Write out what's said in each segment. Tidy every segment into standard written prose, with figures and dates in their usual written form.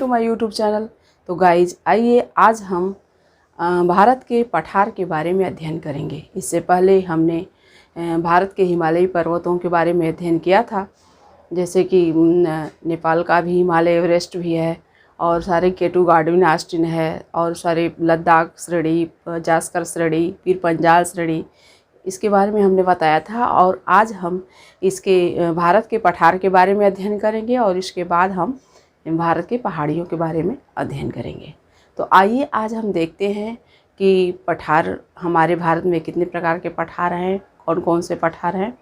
To my YouTube channel. तो guys आइए आज हम भारत के पठार के बारे में अध्ययन करेंगे। इससे पहले हमने भारत के हिमालयी पर्वतों के बारे में अध्ययन किया था, जैसे कि नेपाल का भी हिमालय एवरेस्ट भी है और सारे केटू गार्डविन आस्टिन है और सारे लद्दाख श्रेणी, जास्कर श्रेणी, फिर पंजाल श्रेणी, इसके बारे में हमने बताया था। और आज हम इसके भारत के पठार के बारे में अध्ययन करेंगे और इसके बाद हम भारत के पहाड़ियों के बारे में अध्ययन करेंगे। तो आइए आज हम देखते हैं कि पठार हमारे भारत में कितने प्रकार के पठार हैं, कौन कौन से पठार हैं।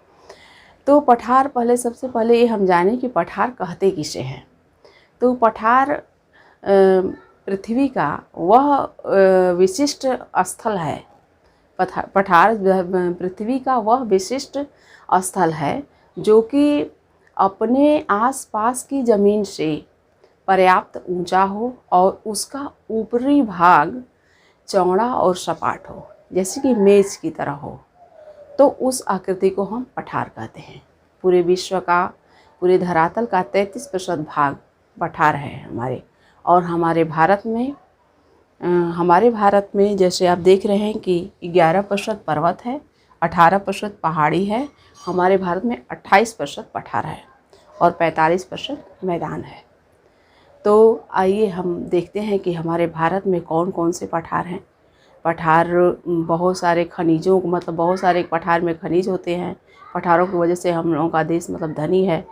तो पठार सबसे पहले ये हम जानें कि पठार कहते किसे हैं। तो पठार पृथ्वी का वह विशिष्ट स्थल है। पठार पृथ्वी का वह विशिष्ट स्थल है जो कि अपने आसपास की ज़मीन से पर्याप्त ऊंचा हो और उसका ऊपरी भाग चौड़ा और सपाट हो, जैसे कि मेज की तरह हो, तो उस आकृति को हम पठार कहते हैं। पूरे विश्व का, पूरे धरातल का 33% भाग पठार है हमारे। और हमारे भारत में जैसे आप देख रहे हैं कि 11% पर्वत है, 18% पहाड़ी है। हमारे भारत में 28% पठार है और 45% मैदान है। तो आइए हम देखते हैं कि हमारे भारत में कौन कौन से पठार हैं। पठार बहुत सारे खनिजों, बहुत सारे पठार में खनिज होते हैं। पठारों की वजह से हम लोगों का देश धनी है।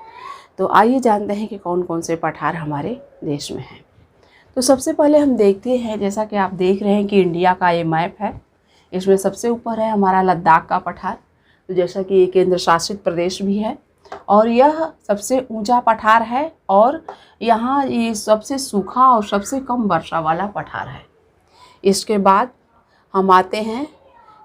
तो आइए जानते हैं कि कौन कौन से पठार हमारे देश में हैं। तो सबसे पहले हम देखते हैं, जैसा कि आप देख रहे हैं कि इंडिया का ये मैप है, इसमें सबसे ऊपर है हमारा लद्दाख का पठार। तो जैसा कि ये केंद्र शासित प्रदेश भी है और यह सबसे ऊंचा पठार है और यहाँ ये सबसे सूखा और सबसे कम वर्षा वाला पठार है। इसके बाद हम आते हैं,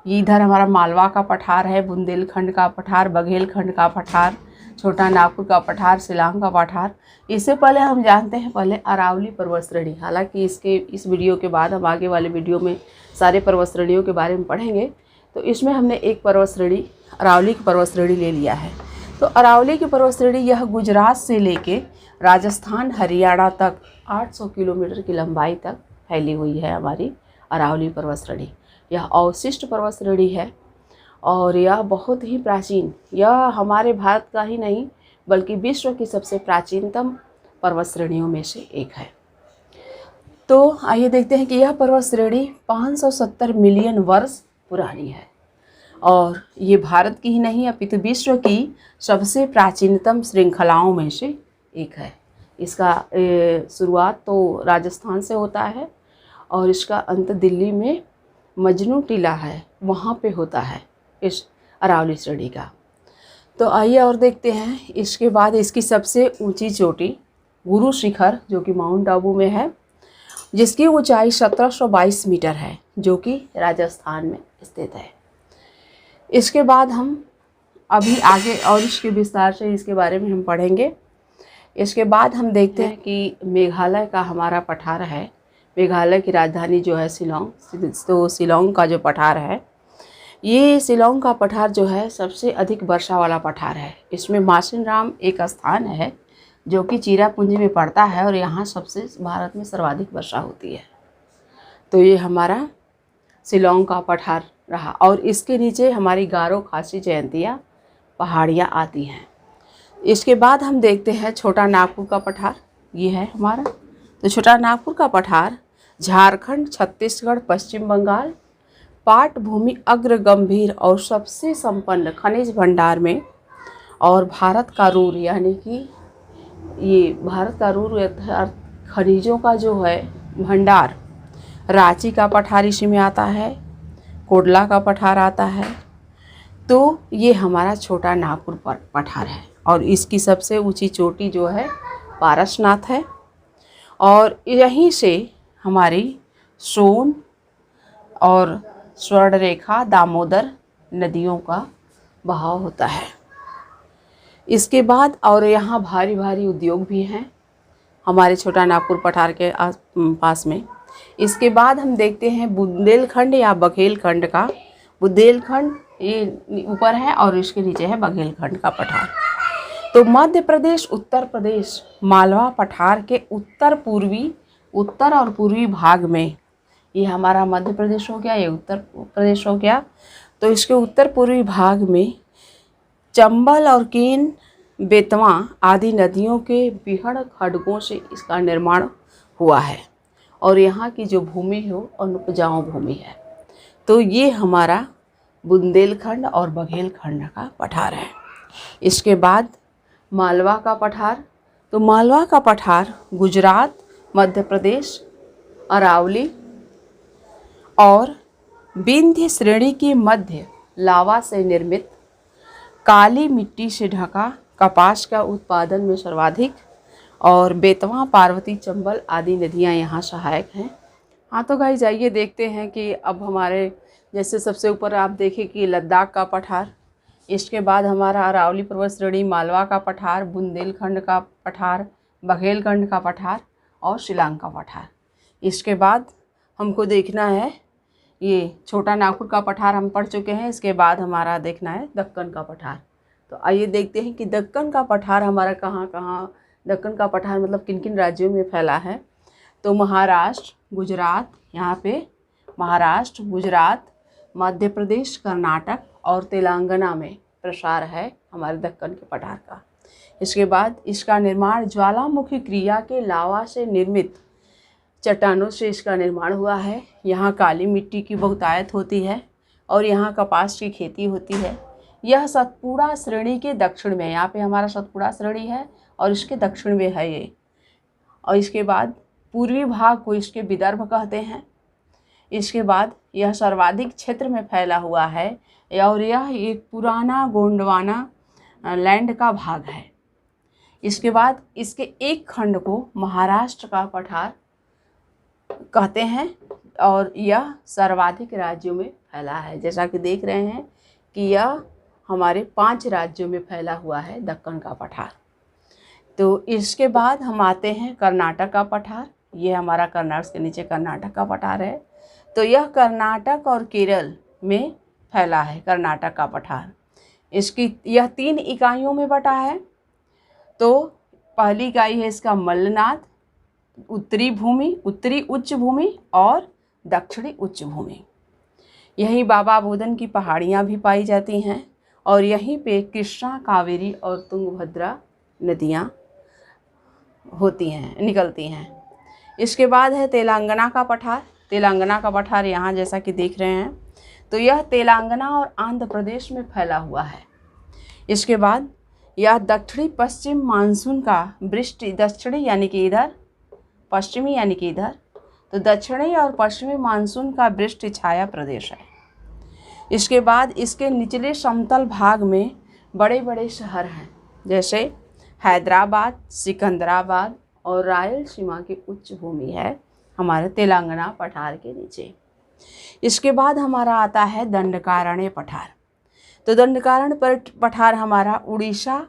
इधर हमारा मालवा का पठार है, बुंदेलखंड का पठार, बघेलखंड का पठार, छोटा नागपुर का पठार, शिलांग का पठार। इससे पहले हम जानते हैं अरावली पर्वत श्रेणी। हालांकि इस वीडियो के बाद हम आगे वाले वीडियो में सारे पर्वत श्रेणियों के बारे में पढ़ेंगे। तो इसमें हमने एक पर्वत श्रेणी, अरावली की पर्वत श्रेणी ले लिया है। तो अरावली की पर्वत श्रेणी यह गुजरात से लेके राजस्थान, हरियाणा तक 800 किलोमीटर की लंबाई तक फैली हुई है हमारी अरावली पर्वत श्रेणी। यह अवशिष्ट पर्वत श्रेणी है और यह बहुत ही प्राचीन, यह हमारे भारत का ही नहीं बल्कि विश्व की सबसे प्राचीनतम पर्वत श्रेणियों में से एक है। तो आइए देखते हैं कि यह पर्वत श्रेणी 570 मिलियन वर्ष पुरानी है और ये भारत की ही नहीं अपितु विश्व की सबसे प्राचीनतम श्रृंखलाओं में से एक है। इसका शुरुआत तो राजस्थान से होता है और इसका अंत दिल्ली में मजनू टीला है, वहाँ पे होता है इस अरावली श्रेणी का। तो आइए और देखते हैं। इसके बाद इसकी सबसे ऊंची चोटी गुरु शिखर जो कि माउंट आबू में है, जिसकी ऊंचाई 1722 मीटर है, जो कि राजस्थान में स्थित है। इसके बाद हम अभी आगे और इसके विस्तार से इसके बारे में हम पढ़ेंगे। इसके बाद हम देखते हैं कि मेघालय का हमारा पठार है। मेघालय की राजधानी जो है शिलांग, तो शिलांग का जो पठार है, ये शिलांग का पठार जो है सबसे अधिक वर्षा वाला पठार है। इसमें मासिनराम एक स्थान है जो कि चिरापुंजी में पड़ता है और यहाँ सबसे भारत में सर्वाधिक वर्षा होती है। तो ये हमारा शिलांग का पठार रहा और इसके नीचे हमारी गारो, खासी, जयंतिया पहाड़ियाँ आती हैं। इसके बाद हम देखते हैं छोटा नागपुर का पठार, ये है हमारा। तो छोटा नागपुर का पठार झारखंड, छत्तीसगढ़, पश्चिम बंगाल पाट भूमि अग्र गंभीर और सबसे संपन्न खनिज भंडार में और भारत का रूर, यानी कि ये भारत का रूर अर्थात खनिजों का जो है भंडार, रांची का पठार इसी में आता है, कोडला का पठार आता है। तो ये हमारा छोटा नागपुर पठार है और इसकी सबसे ऊंची चोटी जो है पारसनाथ है और यहीं से हमारी सोन और स्वर्णरेखा, दामोदर नदियों का बहाव होता है। इसके बाद और यहाँ भारी भारी उद्योग भी हैं हमारे छोटा नागपुर पठार के पास में। इसके बाद हम देखते हैं बुंदेलखंड या बघेलखंड का। बुंदेलखंड ये ऊपर है और इसके नीचे है बघेलखंड का पठार। तो मध्य प्रदेश, उत्तर प्रदेश, मालवा पठार के उत्तर और पूर्वी भाग में, ये हमारा मध्य प्रदेश हो गया, ये उत्तर प्रदेश हो गया। तो इसके उत्तर पूर्वी भाग में चंबल और केन, बेतवा आदि नदियों के बिहड़ खड्गों से इसका निर्माण हुआ है और यहाँ की जो भूमि है वो अनुपजाऊ भूमि है। तो ये हमारा बुंदेलखंड और बघेलखंड का पठार है। इसके बाद मालवा का पठार। तो मालवा का पठार गुजरात, मध्य प्रदेश, अरावली और विंध्य श्रेणी के मध्य लावा से निर्मित काली मिट्टी से ढका कपास का उत्पादन में सर्वाधिक, और बेतवा, पार्वती, चंबल आदि नदियाँ यहाँ सहायक हैं। हाँ तो गाइस जाइए देखते हैं कि अब हमारे जैसे सबसे ऊपर आप देखें कि लद्दाख का पठार, इसके बाद हमारा अरावली पर्वत श्रेणी, मालवा का पठार, बुंदेलखंड का पठार, बघेलखंड का पठार और शिलांग का पठार। इसके बाद हमको देखना है ये छोटा नागपुर का पठार हम पढ़ चुके हैं। इसके बाद हमारा देखना है दक्कन का पठार। तो आइए देखते हैं कि दक्कन का पठार हमारा कहाँ, दक्कन का पठार मतलब किन किन राज्यों में फैला है। तो महाराष्ट्र, गुजरात, यहाँ पे महाराष्ट्र, गुजरात, मध्य प्रदेश, कर्नाटक और तेलंगाना में प्रसार है हमारे दक्कन के पठार का। इसके बाद इसका निर्माण ज्वालामुखी क्रिया के लावा से निर्मित चट्टानों से इसका निर्माण हुआ है। यहाँ काली मिट्टी की बहुतायत होती है और यहाँ कपास की खेती होती है। यह सतपुड़ा श्रेणी के दक्षिण में, यहाँ पे हमारा सतपुड़ा श्रेणी है और इसके दक्षिण में है ये। और इसके बाद पूर्वी भाग को इसके विदर्भ कहते हैं। इसके बाद यह सर्वाधिक क्षेत्र में फैला हुआ है और यह एक पुराना गोंडवाना लैंड का भाग है। इसके बाद इसके एक खंड को महाराष्ट्र का पठार कहते हैं और यह सर्वाधिक राज्यों में फैला है। जैसा कि देख रहे हैं कि यह हमारे 5 राज्यों में फैला हुआ है दक्कन का पठार। तो इसके बाद हम आते हैं कर्नाटक का पठार। ये हमारा कर्नाटक के नीचे कर्नाटक का पठार है। तो यह कर्नाटक और केरल में फैला है कर्नाटक का पठार। इसकी यह 3 इकाइयों में बटा है। तो पहली इकाई है इसका मल्लनाद, उत्तरी भूमि, उत्तरी उच्च भूमि और दक्षिणी उच्च भूमि। यहीं बाबा बोदन की पहाड़ियाँ भी पाई जाती हैं और यहीं पे कृष्णा, कावेरी और तुंगभद्रा नदियाँ निकलती हैं। इसके बाद है तेलंगाना का पठार। तेलंगाना का पठार यहाँ जैसा कि देख रहे हैं, तो यह तेलंगाना और आंध्र प्रदेश में फैला हुआ है। इसके बाद यह दक्षिणी पश्चिम मानसून का वृष्टि, दक्षिणी यानी कि इधर, पश्चिमी यानी कि इधर, तो दक्षिणी और पश्चिमी मानसून का वृष्टि छाया प्रदेश है। इसके बाद इसके निचले समतल भाग में बड़े बड़े शहर हैं जैसे हैदराबाद, सिकंदराबाद और रायलसीमा की उच्च भूमि है हमारे तेलंगाना पठार के नीचे। इसके बाद हमारा आता है दंडकारण्य पठार। तो दंडकारण्य पठार हमारा उड़ीसा,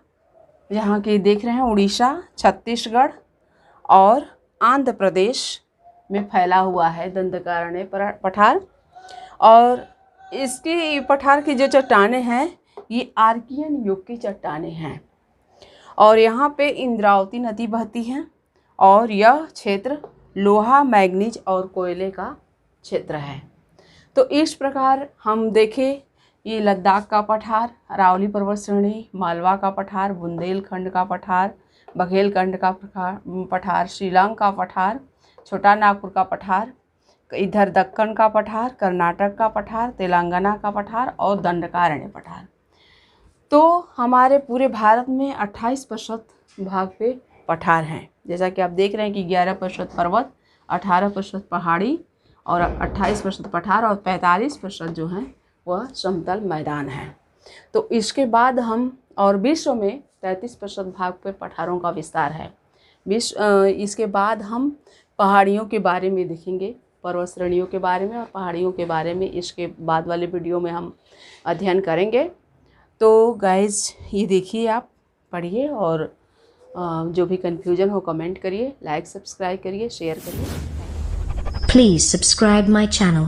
जहाँ की देख रहे हैं उड़ीसा, छत्तीसगढ़ और आंध्र प्रदेश में फैला हुआ है दंडकारण्य पठार। और इसकी पठार की जो चट्टानें हैं ये आर्कियन युग की चट्टानें हैं और यहाँ पे इंद्रावती नदी बहती है और यह क्षेत्र लोहा, मैग्नीज और कोयले का क्षेत्र है। तो इस प्रकार हम देखें ये लद्दाख का पठार, अरावली पर्वत श्रेणी, मालवा का पठार, बुंदेलखंड का पठार, बघेलखंड का पठार, शिलांग का पठार, छोटा नागपुर का पठार, इधर दक्कन का पठार, कर्नाटक का पठार, तेलंगाना का पठार और दंडकारण्य पठार। तो हमारे पूरे भारत में 28% भाग पे पठार हैं। जैसा कि आप देख रहे हैं कि 11% पर्वत, 18% पहाड़ी और 28% पठार और 45% जो हैं वह समतल मैदान है। तो इसके बाद हम और विश्व में 33% भाग पे पठारों का विस्तार है। इसके बाद हम पहाड़ियों के बारे में देखेंगे, पर्वत श्रेणियों के बारे में और पहाड़ियों के बारे में इसके बाद वाले वीडियो में हम अध्ययन करेंगे। तो गाइज़ ये देखिए, आप पढ़िए और जो भी कन्फ्यूजन हो कमेंट करिए, लाइक सब्सक्राइब करिए, शेयर करिए। Please subscribe my channel.